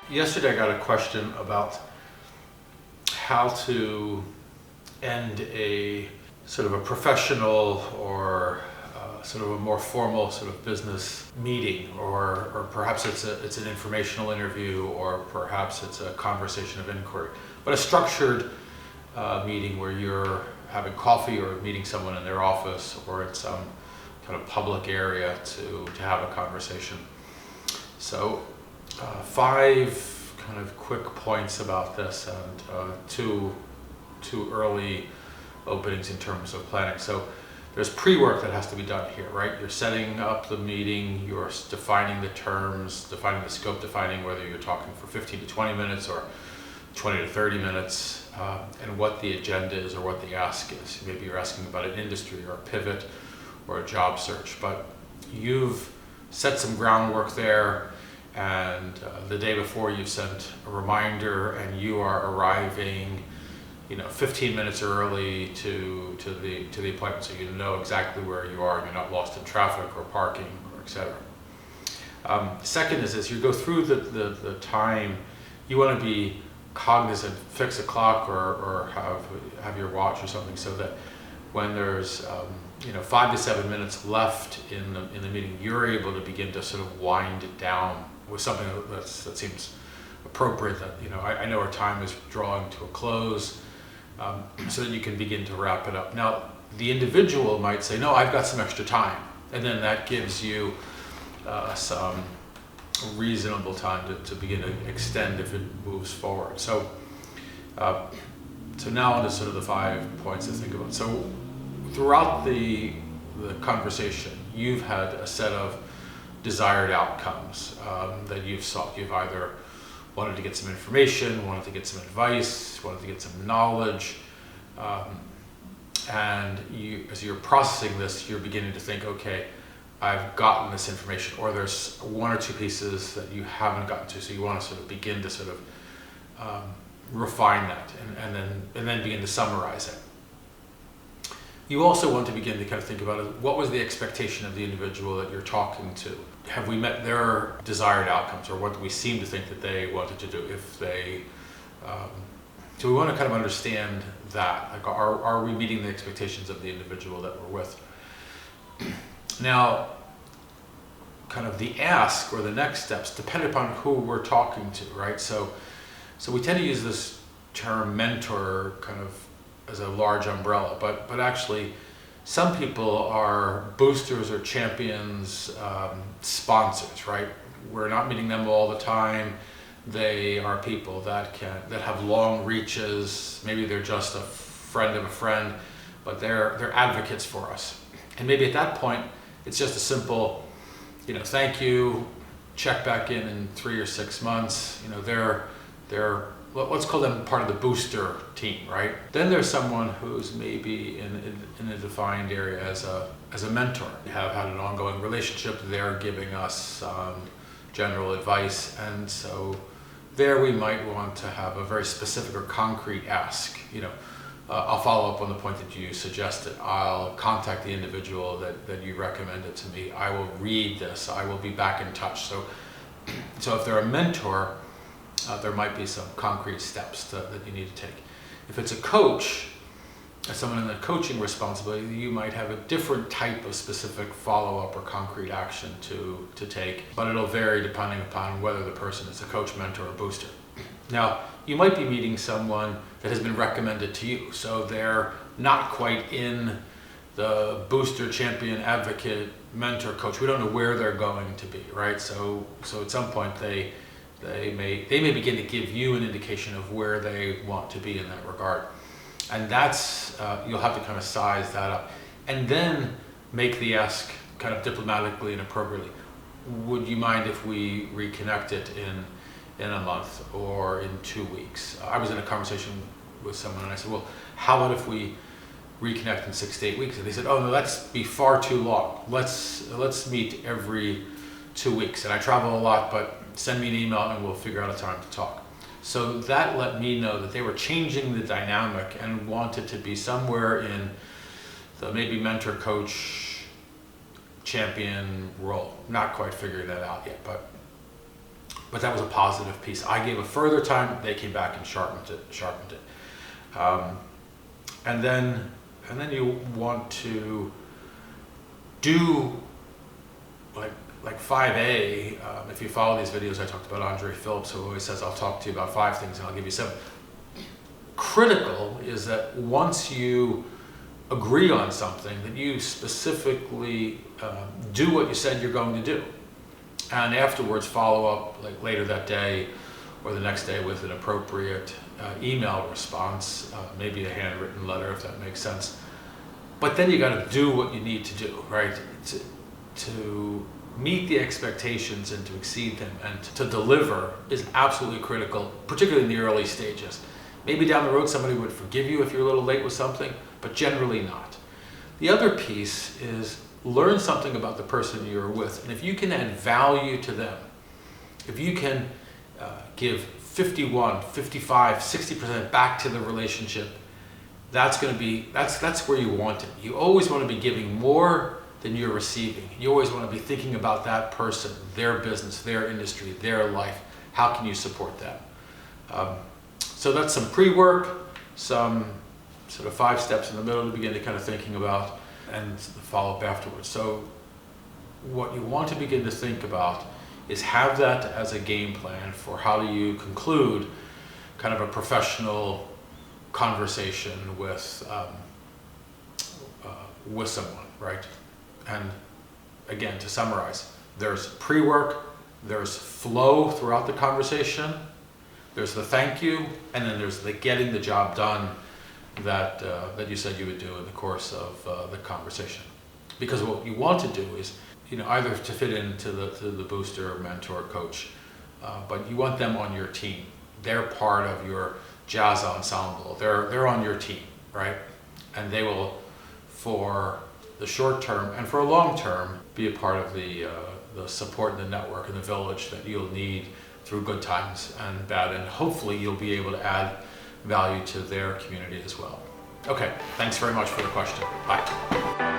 Yesterday I got a question about how to end a sort of a professional or sort of a more formal sort of business meeting, or perhaps it's an informational interview, or perhaps it's a conversation of inquiry, but a structured meeting where you're having coffee or meeting someone in their office or in some kind of public area to have a conversation. So 5 kind of quick points about this, and two early openings in terms of planning. So there's pre-work that has to be done here, right? You're setting up the meeting, you're defining the terms, defining the scope, defining whether you're talking for 15 to 20 minutes or 20 to 30 minutes, and what the agenda is or what the ask is. Maybe you're asking about an industry or a pivot or a job search, but you've set some groundwork there, and the day before you've sent a reminder, and you are arriving 15 minutes early to the appointment, so you know exactly where you are and you're not lost in traffic or parking or etc. Second is, as you go through the time, you want to be cognizant, fix a clock or have your watch or something, so that when there's 5 to 7 minutes left in the meeting, you're able to begin to sort of wind it down with something that seems appropriate, that I know our time is drawing to a close, so that you can begin to wrap it up. Now, the individual might say, no, I've got some extra time, and then that gives you some reasonable time to begin to extend if it moves forward. So now on to sort of the 5 points to think about. So throughout the conversation, you've had a set of desired outcomes that you've sought. You've either wanted to get some information, wanted to get some advice, wanted to get some knowledge, and as you're processing this, you're beginning to think, okay, I've gotten this information, or there's 1 or 2 pieces that you haven't gotten to, so you want to sort of begin to sort of refine that and then begin to summarize it. You also want to begin to kind of think about what was the expectation of the individual that you're talking to. Have we met their desired outcomes, or what do we seem to think that they wanted to do? So we want to kind of understand that. Like, are we meeting the expectations of the individual that we're with? Now, kind of the ask or the next steps depend upon who we're talking to, right? So we tend to use this term mentor kind of as a large umbrella, but actually some people are boosters or champions, sponsors, right? We're not meeting them all the time. They are people that have long reaches. Maybe they're just a friend of a friend, but they're advocates for us. And maybe at that point, it's just a simple, thank you, check back in 3 or 6 months. They're let's call them part of the booster team, right? Then there's someone who's maybe in a defined area as a mentor. We have had an ongoing relationship. They're giving us general advice, and so there we might want to have a very specific or concrete ask. I'll follow up on the point that you suggested. I'll contact the individual that you recommended to me. I will read this. I will be back in touch. So if they're a mentor, there might be some concrete steps that you need to take. If it's a coach, as someone in the coaching responsibility, you might have a different type of specific follow-up or concrete action to take, but it'll vary depending upon whether the person is a coach, mentor, or booster. Now, you might be meeting someone that has been recommended to you, so they're not quite in the booster, champion, advocate, mentor, coach. We don't know where they're going to be, right? So at some point they may begin to give you an indication of where they want to be in that regard. And that's, you'll have to kind of size that up. And then make the ask kind of diplomatically and appropriately. Would you mind if we reconnect it in a month or in 2 weeks? I was in a conversation with someone and I said, well, how about if we reconnect in 6 to 8 weeks? And they said, oh no, that's be far too long. Let's meet every 2 weeks. And I travel a lot, but send me an email and we'll figure out a time to talk. So that let me know that they were changing the dynamic and wanted to be somewhere in the maybe mentor, coach, champion role. Not quite figuring that out yet, but But that was a positive piece. I gave a further time, they came back and sharpened it. And then you want to do like 5A. If you follow these videos, I talked about Andre Phillips, who always says, I'll talk to you about 5 things and I'll give you 7. Critical is that once you agree on something, that you specifically do what you said you're going to do. And afterwards follow up like later that day or the next day with an appropriate email response, maybe a handwritten letter if that makes sense. But then you got to do what you need to do, right? To meet the expectations and to exceed them and to deliver is absolutely critical, particularly in the early stages. Maybe down the road somebody would forgive you if you're a little late with something, but generally not. The other piece is learn something about the person you're with, and if you can add value to them, if you can give 51, 55, 60% back to the relationship, that's where you want it. You always want to be giving more than you're receiving. You always want to be thinking about that person, their business, their industry, their life. How can you support them? So that's some pre-work, some sort of 5 steps in the middle to begin to kind of thinking about, and the follow-up afterwards. So what you want to begin to think about is have that as a game plan for how do you conclude kind of a professional conversation with someone, right? And again, to summarize, there's pre-work, there's flow throughout the conversation, there's the thank you, and then there's the getting the job done that you said you would do in the course of the conversation. Because what you want to do is, either to fit into the booster, mentor, coach, but you want them on your team. They're part of your jazz ensemble. They're on your team, right? And they will, for the short term and for a long term, be a part of the support and the network and the village that you'll need through good times and bad, and hopefully you'll be able to add value to their community as well. Okay, thanks very much for the question. Bye.